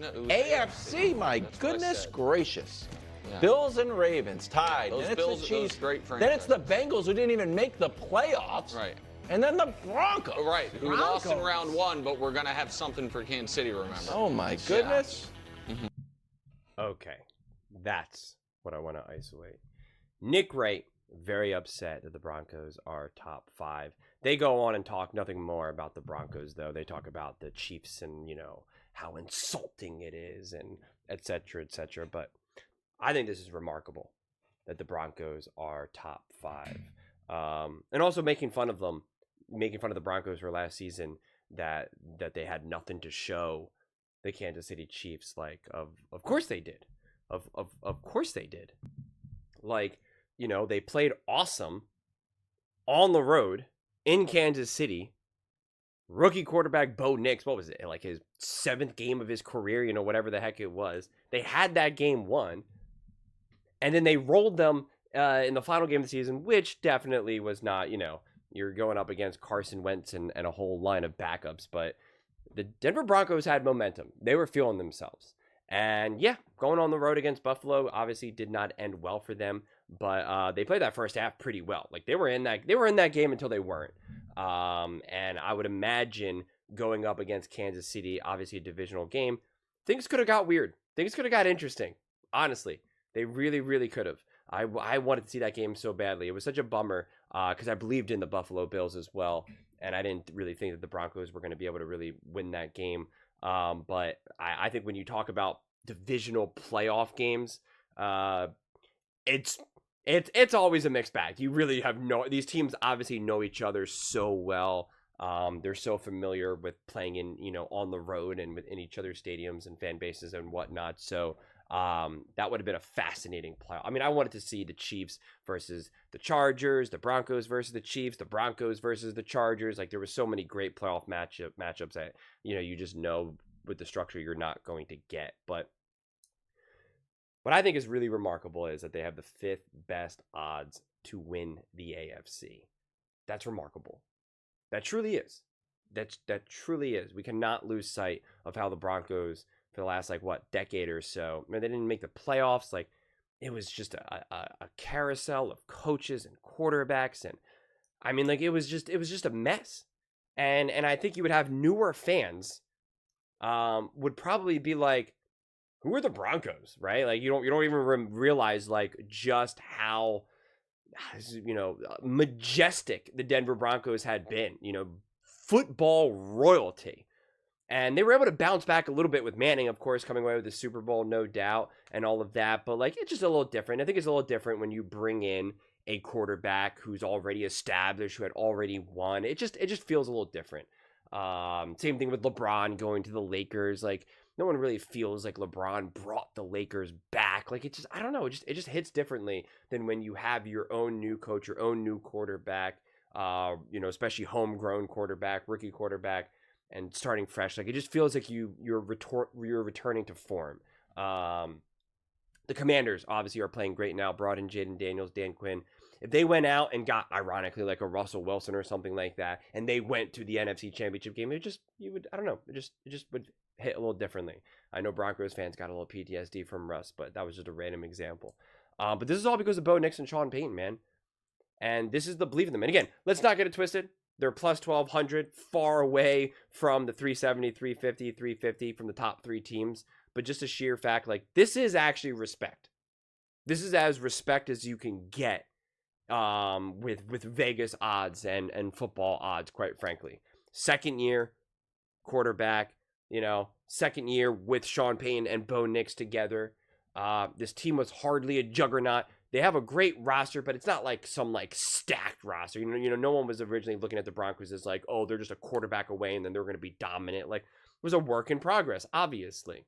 No, AFC, my That's what I goodness said. gracious. Yeah. Bills and Ravens tied. Those Then it's Bills- the Chiefs. those great Then it's the franchises. Bengals who didn't even make the playoffs. Right. And then the Broncos. Right. Who lost in Broncos. round one, but we're going to have something for Kansas City, remember? Oh, my goodness. Okay, that's what I want to isolate. Nick Wright, very upset that the Broncos are top 5. They go on and talk nothing more about the Broncos, though. They talk about the Chiefs and, how insulting it is and et cetera, et cetera. But I think this is remarkable that the Broncos are top 5. And also making fun of the Broncos for last season that they had nothing to show the Kansas City Chiefs. Like, of course they did. Of course they did. Like, they played awesome on the road in Kansas City. Rookie quarterback Bo Nix, what was it? Like his 7th game of his career, whatever the heck it was. They had that game won. And then they rolled them in the final game of the season, which definitely was not, you're going up against Carson Wentz and a whole line of backups. But the Denver Broncos had momentum. They were feeling themselves. And yeah, going on the road against Buffalo obviously did not end well for them, but they played that first half pretty well. Like they were in that game until they weren't. And I would imagine going up against Kansas City, obviously a divisional game, things could have got weird. Things could have got interesting. Honestly, they really, really could have. I wanted to see that game so badly. It was such a bummer because I believed in the Buffalo Bills as well, and I didn't really think that the Broncos were going to be able to really win that game. But I think when you talk about divisional playoff games, it's always a mixed bag. You really have these teams obviously know each other so well. They're so familiar with playing in, on the road and within each other's stadiums and fan bases and whatnot. So, that would have been a fascinating playoff. I mean, I wanted to see the Chiefs versus the Chargers, the Broncos versus the Chiefs, the Broncos versus the Chargers. Like there were so many great playoff matchups that, you just know with the structure you're not going to get. But what I think is really remarkable is that they have the 5th best odds to win the AFC. That's remarkable. That truly is. That truly is. We cannot lose sight of how the Broncos, for the last decade or so, they didn't make the playoffs. Like it was just a carousel of coaches and quarterbacks, and I mean, like it was just a mess. And I think you would have newer fans would probably be like, who are the Broncos, right? Like you don't even realize like just how majestic the Denver Broncos had been, football royalty. And they were able to bounce back a little bit with Manning, of course, coming away with the Super Bowl, no doubt, and all of that. But like, it's just a little different. I think it's a little different when you bring in a quarterback who's already established, who had already won. It just feels a little different. Same thing with LeBron going to the Lakers. Like, no one really feels like LeBron brought the Lakers back. Like, I don't know. It just hits differently than when you have your own new coach, your own new quarterback, especially homegrown quarterback, rookie quarterback, and starting fresh. Like, it just feels like you're returning to form. The Commanders obviously are playing great now. Brought in Jaden Daniels, Dan Quinn. If they went out and got, ironically, like a Russell Wilson or something like that, and they went to the NFC Championship game, it just would hit a little differently. I know Broncos fans got a little PTSD from Russ, but that was just a random example. But this is all because of Bo Nix and Sean Payton, man. And this is the belief in them. And again, let's not get it twisted. They're plus 1,200, far away from the 370, 350, 350 from the top 3 teams. But just a sheer fact, like, this is actually respect. This is as respect as you can get with Vegas odds and football odds, quite frankly. Second year quarterback, second year with Sean Payton and Bo Nix together. This team was hardly a juggernaut. They have a great roster, but it's not like some stacked roster. No one was originally looking at the Broncos as like, oh, they're just a quarterback away and then they're going to be dominant. Like, it was a work in progress, obviously.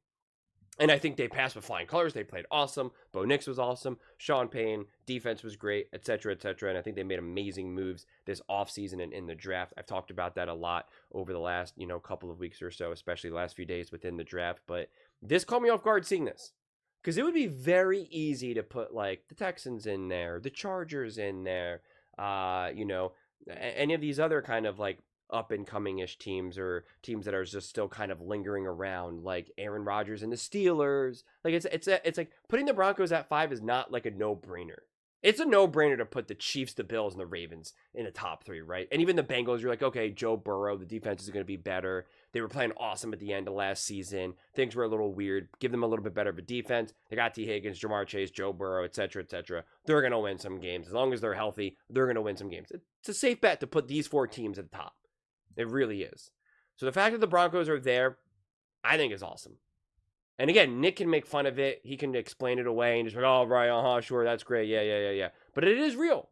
And I think they passed with flying colors. They played awesome. Bo Nix was awesome. Sean Payton, defense was great, et cetera, et cetera. And I think they made amazing moves this offseason and in the draft. I've talked about that a lot over the last, couple of weeks or so, especially the last few days within the draft. But this caught me off guard seeing this. Because it would be very easy to put, the Texans in there, the Chargers in there, any of these other kind of, up and coming-ish teams or teams that are just still kind of lingering around, like Aaron Rodgers and the Steelers. Like it's like putting the Broncos at 5 is not like a no-brainer. It's a no-brainer to put the Chiefs, the Bills, and the Ravens in the top 3, right? And even the Bengals, you're like, okay, Joe Burrow, the defense is going to be better. They were playing awesome at the end of last season. Things were a little weird. Give them a little bit better of a defense. They got T. Higgins, Jamar Chase, Joe Burrow, etc., etc. They're going to win some games. As long as they're healthy, they're going to win some games. It's a safe bet to put these 4 teams at the top. It really is. So the fact that the Broncos are there, I think is awesome. And again, Nick can make fun of it. He can explain it away and just like, oh, right, sure, that's great. Yeah. But it is real.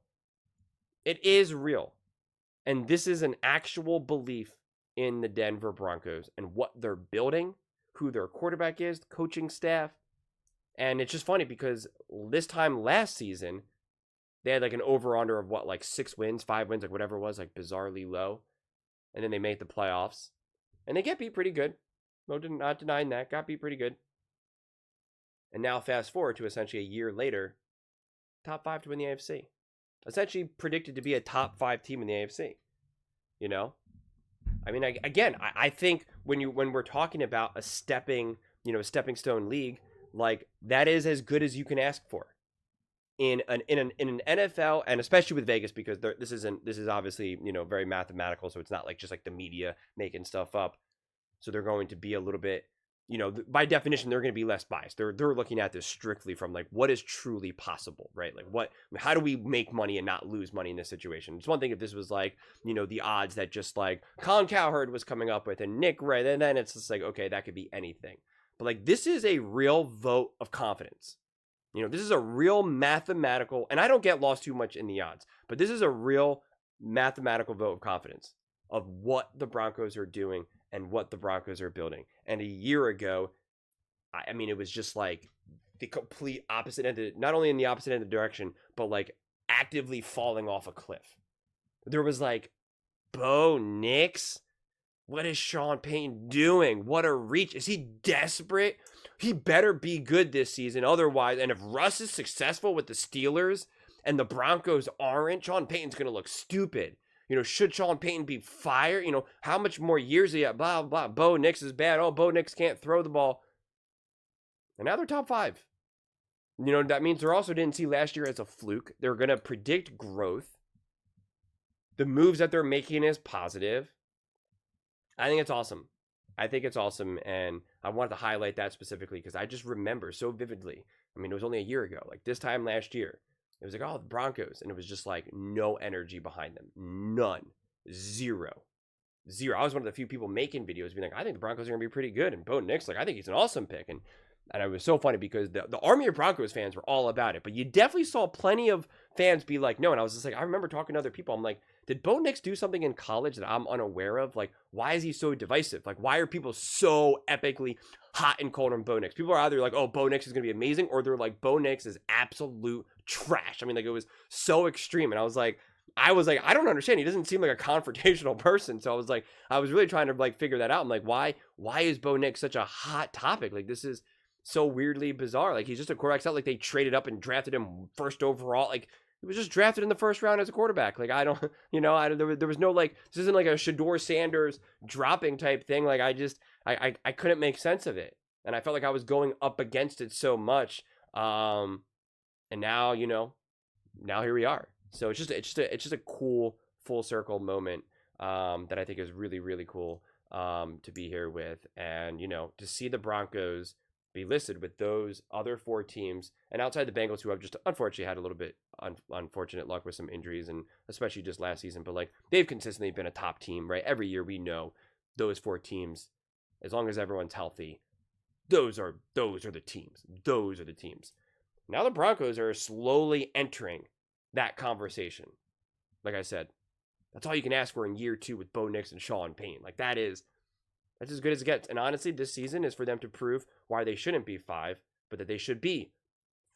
It is real. And this is an actual belief in the Denver Broncos and what they're building, who their quarterback is, coaching staff. And it's just funny because this time last season, they had like an over-under of what, like 6 wins, 5 wins, like whatever it was, like bizarrely low. And then they made the playoffs. And they get beat pretty good. Not denying that. Got beat pretty good. And now fast forward to essentially a year later, top 5 to win the AFC. Essentially predicted to be a top 5 team in the AFC. You know? I mean, I think when we're talking about a stepping stone league, like that is as good as you can ask for. In an NFL, and especially with Vegas, because this is obviously, very mathematical, so it's not like just like the media making stuff up. So they're going to be a little bit, by definition, they're going to be less biased. They're looking at this strictly from like what is truly possible, right? Like how do we make money and not lose money in this situation? It's one thing if this was like, the odds that just like Colin Cowherd was coming up with and Nick Wright, and then it's just like, okay, that could be anything. But like this is a real vote of confidence. This is a real mathematical, and I don't get lost too much in the odds, but this is a real mathematical vote of confidence of what the Broncos are doing and what the Broncos are building. And a year ago, I mean, it was just like the complete opposite end, not only in the opposite end of the direction, but like actively falling off a cliff. There was like, Bo Nix, what is Sean Payton doing? What a reach. Is he desperate? He better be good this season. Otherwise, and if Russ is successful with the Steelers and the Broncos aren't, Sean Payton's going to look stupid. Should Sean Payton be fired? How much more years he have? Blah, blah. Bo Nix is bad. Oh, Bo Nix can't throw the ball. And now they're top 5. That means they also didn't see last year as a fluke. They're going to predict growth. The moves that they're making is positive. I think it's awesome. And I wanted to highlight that specifically because I just remember so vividly. I mean, it was only a year ago. Like this time last year, it was like, oh, the Broncos. And it was just like no energy behind them. None. Zero. I was one of the few people making videos being like, I think the Broncos are going to be pretty good. And Bo Nix, like, I think he's an awesome pick. And it was so funny because the army of Broncos fans were all about it. But you definitely saw plenty of fans be like, no. And I was just like, I remember talking to other people. I'm like, did Bo Nix do something in college that I'm unaware of? Like, why is he so divisive? Like, why are people so epically hot and cold on Bo Nix? People are either like, oh, Bo Nix is going to be amazing, or they're like, Bo Nix is absolute trash. I mean, like, it was so extreme. And I was like, I don't understand. He doesn't seem like a confrontational person. So I was really trying to like figure that out. I'm like, why is Bo Nix such a hot topic? Like, this is so weirdly bizarre. Like, he's just a quarterback. It's not like they traded up and drafted him first overall. Like, he was just drafted in the first round as a quarterback. Like, there was no, like, this isn't like a Shador Sanders dropping type thing. Like, I couldn't make sense of it. And I felt like I was going up against it so much. And now, now here we are. So it's just a cool full circle moment, that I think is really, really cool, to be here with. And, to see the Broncos be listed with those other 4 teams, and outside the Bengals, who have just unfortunately had a little bit unfortunate luck with some injuries, and especially just last season, but like they've consistently been a top team, right? Every year we know those 4 teams, as long as everyone's healthy, those are the teams. Those are the teams. Now the Broncos are slowly entering that conversation. Like I said, that's all you can ask for in year 2 with Bo Nix and Sean Payton. Like that's as good as it gets. And honestly, this season is for them to prove why they shouldn't be 5, but that they should be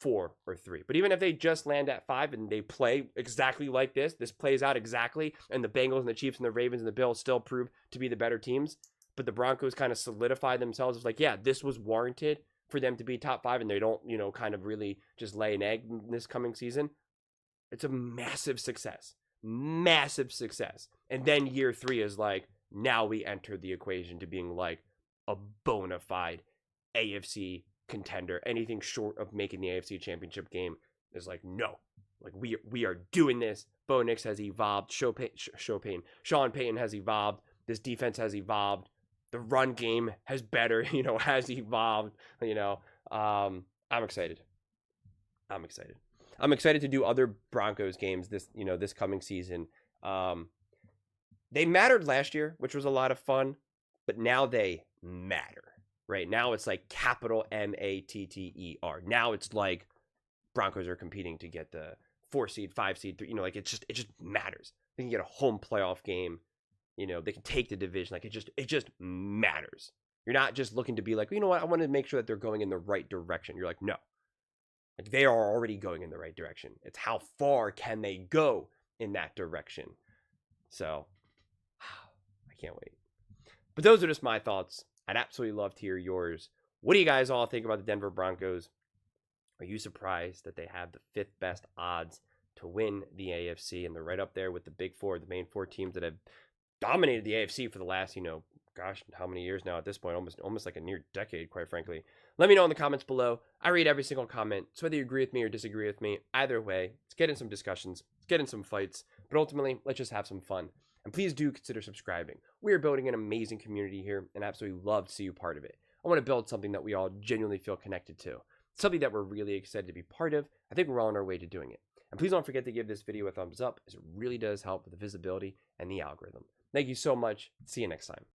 4 or 3. But even if they just land at 5 and they play exactly like this plays out exactly, and the Bengals and the Chiefs and the Ravens and the Bills still prove to be the better teams, but the Broncos kind of solidify themselves as like, yeah, this was warranted for them to be top 5, and they don't, kind of really just lay an egg in this coming season. It's a massive success. massive success. And then year 3 is like, now we enter the equation to being like a bona fide AFC contender. Anything short of making the AFC championship game is like, no. Like, we are doing this. Bo Nix has evolved. Sean Payton has evolved. This defense has evolved. The run game has has evolved. I'm excited. I'm excited to do other Broncos games this coming season. They mattered last year, which was a lot of fun, but now they matter. Right now it's like capital MATTER. Now it's like Broncos are competing to get the 4 seed, 5 seed, 3. Like it just matters. They can get a home playoff game. They can take the division. Like it just matters. You're not just looking to be like, you know what, I want to make sure that they're going in the right direction. You're like, no. Like they are already going in the right direction. It's how far can they go in that direction. So I can't wait. But those are just my thoughts. I'd absolutely love to hear yours. What do you guys all think about the Denver Broncos? Are you surprised that they have the 5th best odds to win the AFC? And they're right up there with the big 4, the main 4 teams that have dominated the AFC for the last, gosh, how many years now at this point? Almost like a near decade, quite frankly. Let me know in the comments below. I read every single comment. So whether you agree with me or disagree with me, either way, let's get in some discussions. Let's get in some fights. But ultimately, let's just have some fun. And please do consider subscribing. We are building an amazing community here and absolutely love to see you part of it. I want to build something that we all genuinely feel connected to. Something that we're really excited to be part of. I think we're all on our way to doing it. And please don't forget to give this video a thumbs up, as it really does help with the visibility and the algorithm. Thank you so much. See you next time.